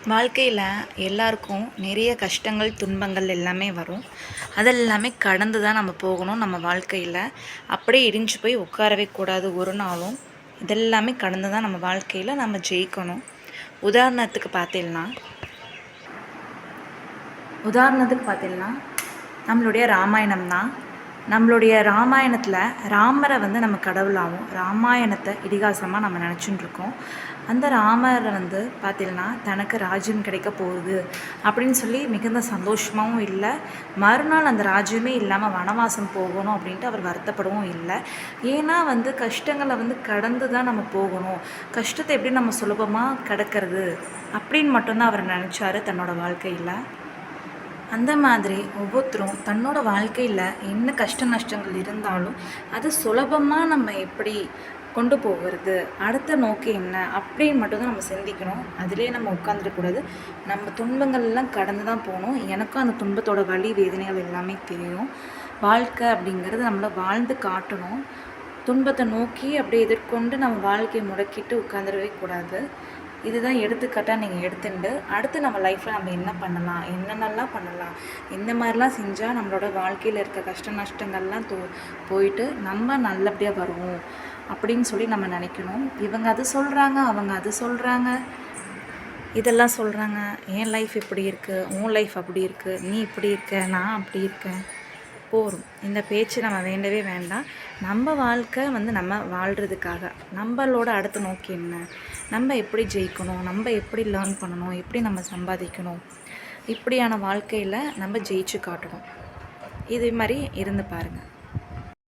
வாழ்க்கையில் எல்லாருக்கும் நிறைய கஷ்டங்கள் துன்பங்கள் எல்லாமே வரும். அதெல்லாமே கடந்து தான் நம்ம போகணும். நம்ம வாழ்க்கையில் அப்படியே இடிஞ்சு போய் உட்காரவே கூடாது ஒரு நாளும். இதெல்லாமே கடந்து தான் நம்ம வாழ்க்கையில் நம்ம ஜெயிக்கணும். உதாரணத்துக்கு பார்த்தீங்கன்னா நம்மளுடைய ராமாயணம் தான். நம்மளுடைய ராமாயணத்தில் ராமரை நம்ம கடவுளாகவும் ராமாயணத்தை இதிகாசமாக நம்ம நினச்சிட்டு இருக்கோம். அந்த ராமரை பார்த்தீங்கன்னா தனக்கு ராஜ்யம் கிடைக்க போகுது அப்படின்னு சொல்லி மிகுந்த சந்தோஷமாகவும் இல்லை, மறுநாள் அந்த ராஜ்யமே இல்லாமல் வனவாசம் போகணும் அப்படின்ட்டு அவர் வருத்தப்படவும் இல்லை. ஏன்னா கஷ்டங்களை கடந்து தான் நம்ம போகணும். கஷ்டத்தை எப்படி நம்ம சுலபமாக கடக்கிறது அப்படின்னு மட்டும்தான் அவர் நினச்சாரு தன்னோட வாழ்க்கையில். அந்த மாதிரி ஒவ்வொருத்தரும் தன்னோட வாழ்க்கையில் என்ன கஷ்ட நஷ்டங்கள் இருந்தாலும் அது சுலபமாக நம்ம எப்படி கொண்டு போகிறது, அடுத்த நோக்கி என்ன அப்படின்னு மட்டும்தான் நம்ம சிந்திக்கணும். அதிலே நம்ம உட்காந்துடக்கூடாது. நம்ம துன்பங்கள்லாம் கடந்து தான் போகணும். எனக்கும் அந்த துன்பத்தோட வலி வேதனைகள் எல்லாமே தெரியும். வாழ்க்கை அப்படிங்கிறது நம்மளை வாழ்ந்து காட்டணும். துன்பத்தை நோக்கி அப்படியே எதிர்கொண்டு நம்ம வாழ்க்கையை முடக்கிட்டு உட்காந்துடவே கூடாது. இதுதான் எடுத்துக்காட்டாக நீங்கள் எடுத்துட்டு அடுத்து நம்ம லைஃப்பில் நம்ம என்ன பண்ணலாம், என்னென்னலாம் பண்ணலாம், இந்த மாதிரிலாம் செஞ்சால் நம்மளோட வாழ்க்கையில் இருக்க கஷ்ட நஷ்டங்கள்லாம் போயிட்டு நம்ம நல்லபடியாக வருவோம் அப்படின்னு சொல்லி நம்ம நினைக்கணும். இவங்க அது சொல்கிறாங்க, அவங்க அது சொல்கிறாங்க, இதெல்லாம் சொல்கிறாங்க. என் லைஃப் இப்படி இருக்குது, உன் லைஃப் அப்படி இருக்குது, நீ இப்படி இருக்க, நான் அப்படி இருக்கேன். போரும் இந்த பேச்சு நம்ம வேண்டவே வேண்டாம். நம்ம வாழ்க்கை நம்ம வாழ்கிறதுக்காக நம்மளோட அடுத்த நோக்கி என்ன, நம்ம எப்படி ஜெயிக்கணும், நம்ம எப்படி லேர்ன் பண்ணணும், எப்படி நம்ம சம்பாதிக்கணும், இப்படியான வாழ்க்கையில் நம்ம ஜெயிச்சு காட்டணும். இது மாதிரி இருந்து பாருங்கள்.